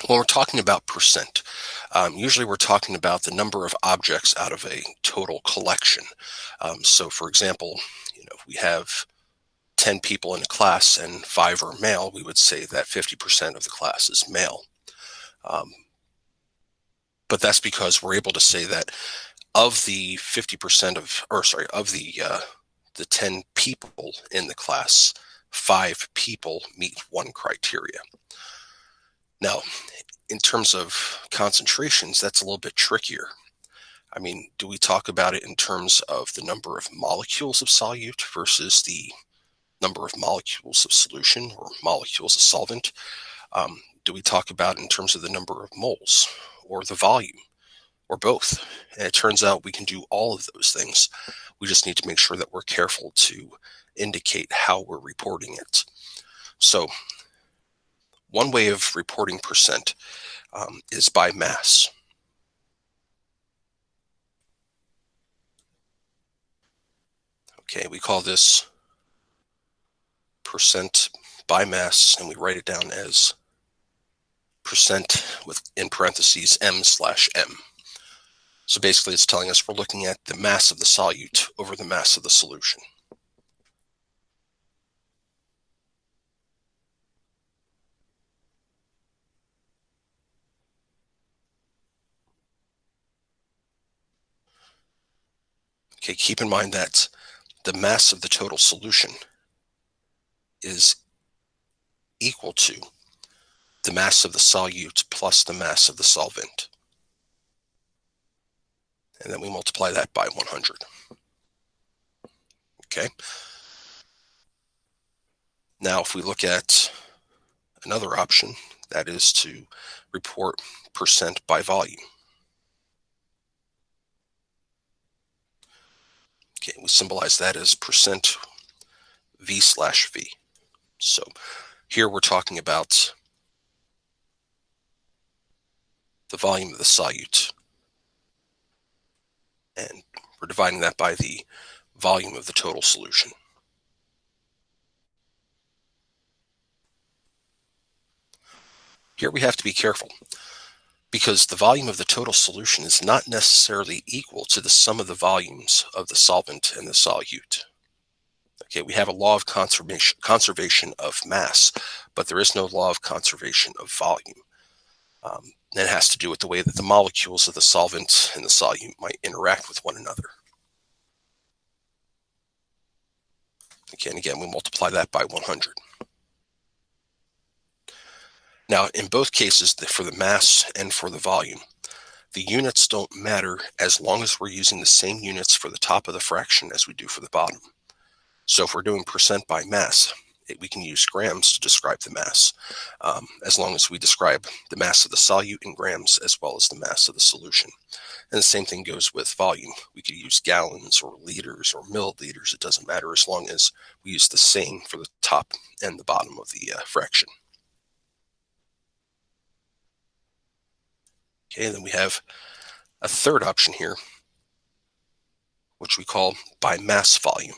When we're talking about percent, usually we're talking about the number of objects out of a total collection. So, for example, if we have 10 people in a class and 5 are male, we would say that 50% of the class is male. Um, but that's because we're able to say that of the 50% of the 10 people in the class, 5 people meet one criteria. Now, in terms of concentrations, that's a little bit trickier. I mean, do we talk about it in terms of the number of molecules of solute versus the number of molecules of solution or molecules of solvent? Do we talk about it in terms of the number of moles or the volume or both? And it turns out we can do all of those things. We just need to make sure that we're careful to indicate how we're reporting it. So one way of reporting percent is by mass. Okay, we call this percent by mass, and we write it down as percent with, in parentheses, m/m. So basically it's telling us we're looking at the mass of the solute over the mass of the solution. Okay, keep in mind that the mass of the total solution is equal to the mass of the solute plus the mass of the solvent. And then we multiply that by 100. Okay. Now, if we look at another option, that is to report percent by volume. Okay, we symbolize that as percent V/V. So here we're talking about the volume of the solute, and we're dividing that by the volume of the total solution. Here we have to be careful because the volume of the total solution is not necessarily equal to the sum of the volumes of the solvent and the solute. Okay, we have a law of conservation of mass, but there is no law of conservation of volume. That has to do with the way that the molecules of the solvent and the solute might interact with one another. Okay, and again, we multiply that by 100. Now, in both cases, for the mass and for the volume, the units don't matter as long as we're using the same units for the top of the fraction as we do for the bottom. So if we're doing percent by mass, we can use grams to describe the mass, as long as we describe the mass of the solute in grams as well as the mass of the solution. And the same thing goes with volume. We could use gallons or liters or milliliters. It doesn't matter as long as we use the same for the top and the bottom of the fraction. Okay, and then we have a third option here, which we call by mass volume.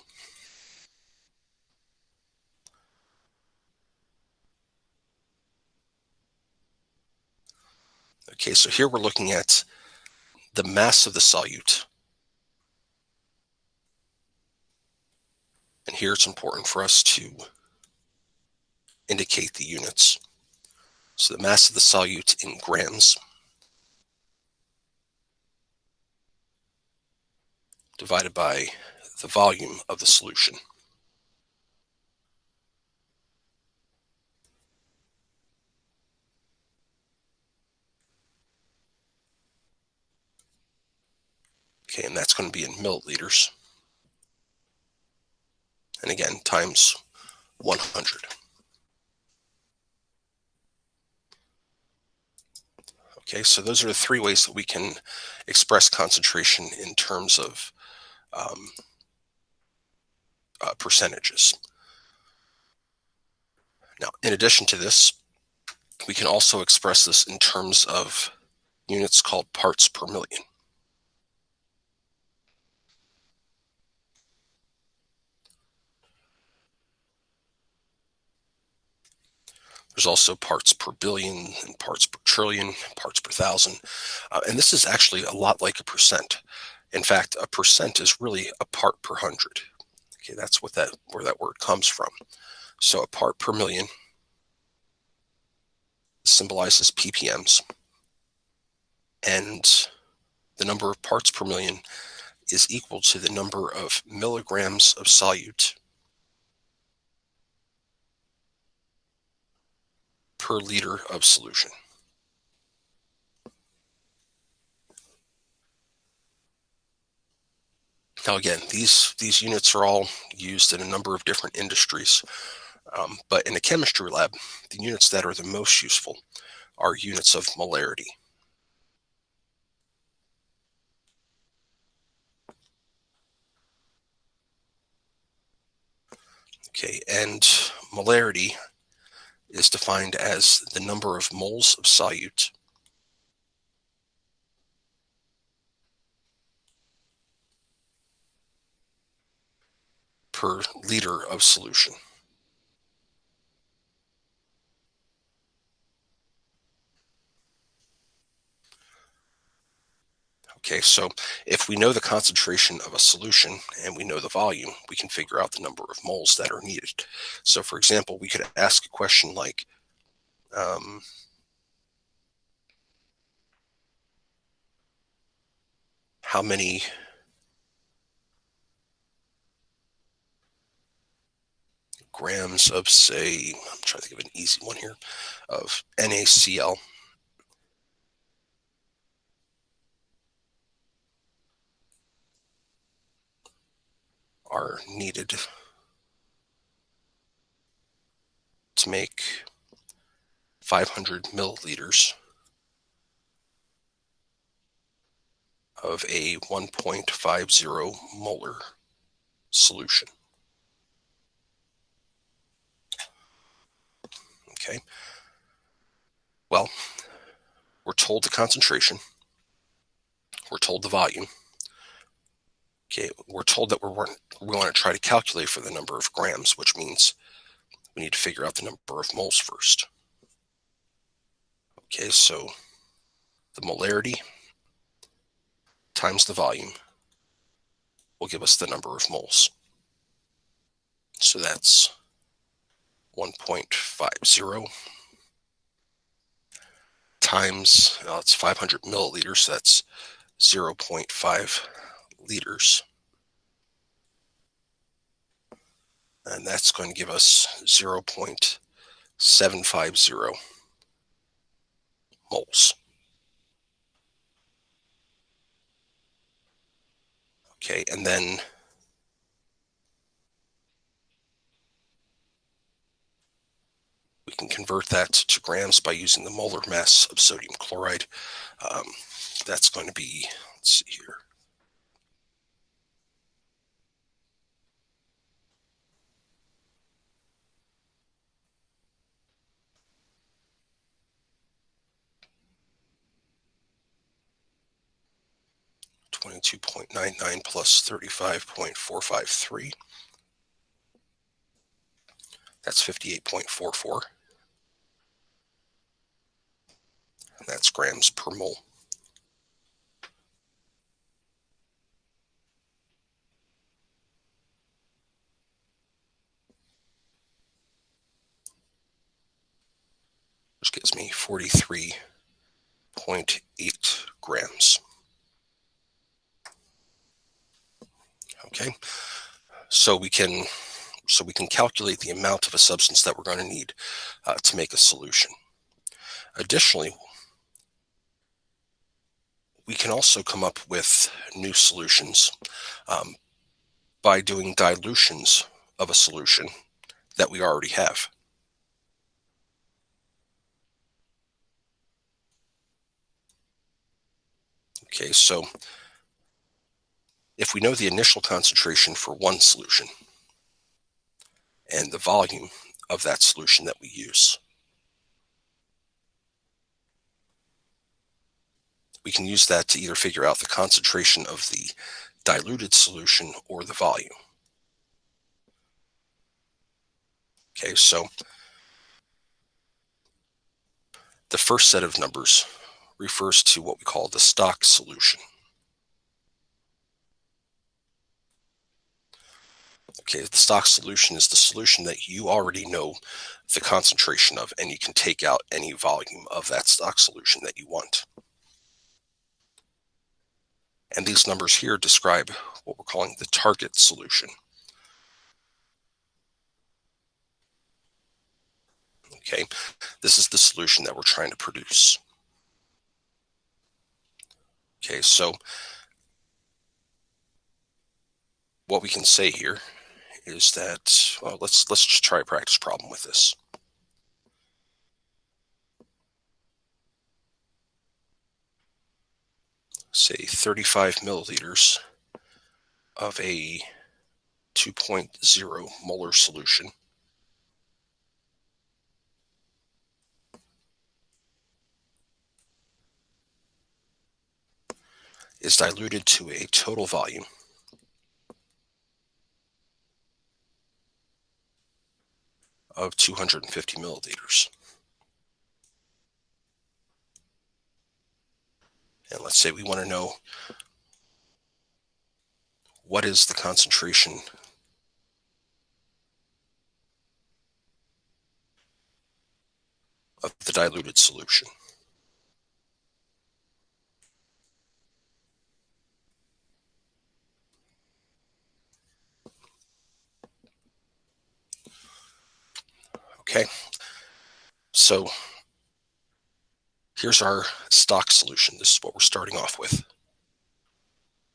Okay, so here we're looking at the mass of the solute. And here it's important for us to indicate the units. So the mass of the solute in grams divided by the volume of the solution. Okay, and that's going to be in milliliters. And again, times 100. Okay, so those are the three ways that we can express concentration in terms of percentages. Now, in addition to this, we can also express this in terms of units called parts per million. There's also parts per billion and parts per trillion, parts per thousand. And this is actually a lot like a percent. In fact, a percent is really a part per hundred. Okay, that's where that word comes from. So a part per million symbolizes ppms, and the number of parts per million is equal to the number of milligrams of solute per liter of solution. Now again, these units are all used in a number of different industries, but in a chemistry lab, the units that are the most useful are units of molarity. Okay, and molarity is defined as the number of moles of solute per liter of solution. Okay, so if we know the concentration of a solution and we know the volume, we can figure out the number of moles that are needed. So for example, we could ask a question like, um, how many grams of, say, I'm trying to think of an easy one here, of NaCl are needed to make 500 milliliters of a 1.50 molar solution. Okay, well, we're told the concentration, we're told the volume. Okay, we're told that we want to try to calculate for the number of grams, which means we need to figure out the number of moles first. Okay, so the molarity times the volume will give us the number of moles. So that's 1.50 times, it's 500 milliliters, so that's 0.5 liters. And that's going to give us 0.750 moles. Okay, and then we can convert that to grams by using the molar mass of sodium chloride. Um, that's going to be, let's see here, 22.99 plus 35.453. That's 58.44. And that's grams per mole. Which gives me 43.8 grams. Okay, so we can calculate the amount of a substance that we're going to need to make a solution. Additionally, we can also come up with new solutions by doing dilutions of a solution that we already have. Okay, so if we know the initial concentration for one solution and the volume of that solution that we use, we can use that to either figure out the concentration of the diluted solution or the volume. Okay, so The first set of numbers refers to what we call the stock solution. Okay, the stock solution is the solution that you already know the concentration of, and you can take out any volume of that stock solution that you want. And these numbers here describe what we're calling the target solution. Okay, this is the solution that we're trying to produce. Okay, so what we can say here is that, well, let's just try a practice problem with this. Say 35 milliliters of a 2.0 molar solution is diluted to a total volume of 250 milliliters. And let's say we want to know what is the concentration of the diluted solution. Okay, so here's our stock solution. This is what we're starting off with.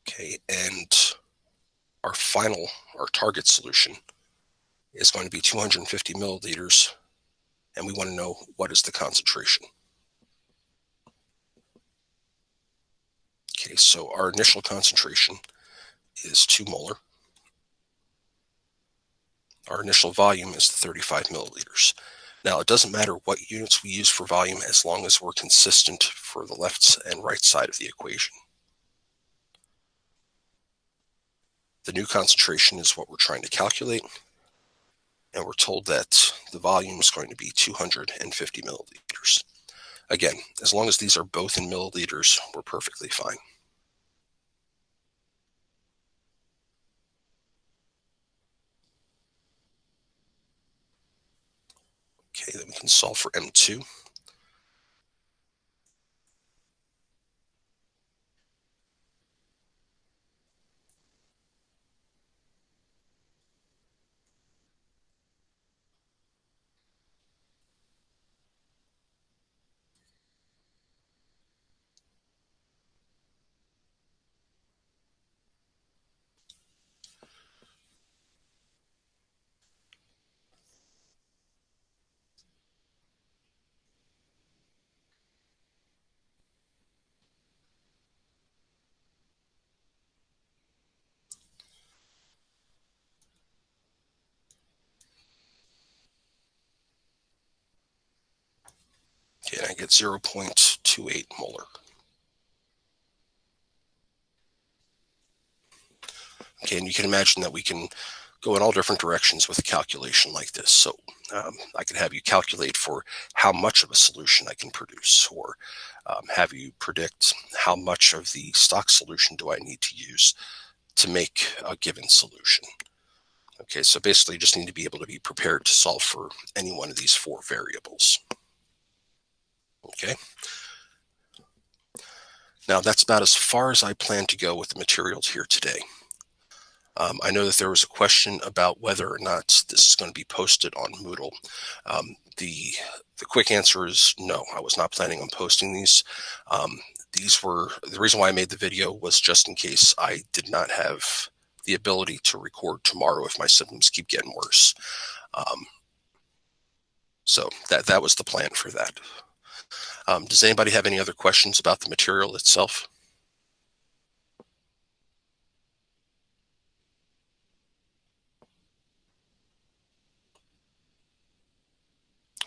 Okay, and our target solution is going to be 250 milliliters, and we want to know what is the concentration. Okay, so our initial concentration is 2 molar. Our initial volume is 35 milliliters. Now, it doesn't matter what units we use for volume as long as we're consistent for the left and right side of the equation. The new concentration is what we're trying to calculate, and we're told that the volume is going to be 250 milliliters. Again, as long as these are both in milliliters, we're perfectly fine. Okay, then we can solve for M2. Okay, and I get 0.28 molar. Okay, and you can imagine that we can go in all different directions with a calculation like this. So I could have you calculate for how much of a solution I can produce, or have you predict how much of the stock solution do I need to use to make a given solution. Okay, so basically you just need to be able to be prepared to solve for any one of these 4 variables. Okay. Now that's about as far as I plan to go with the materials here today. I know that there was a question about whether or not this is going to be posted on Moodle. The quick answer is no. I was not planning on posting these. These were the reason why I made the video was just in case I did not have the ability to record tomorrow if my symptoms keep getting worse. So that was the plan for that. Does anybody have any other questions about the material itself?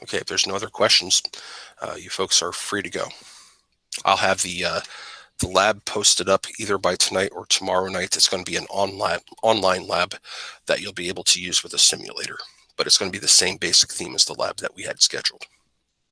Okay, if there's no other questions, you folks are free to go. I'll have the lab posted up either by tonight or tomorrow night. It's going to be an online lab that you'll be able to use with a simulator, but it's going to be the same basic theme as the lab that we had scheduled.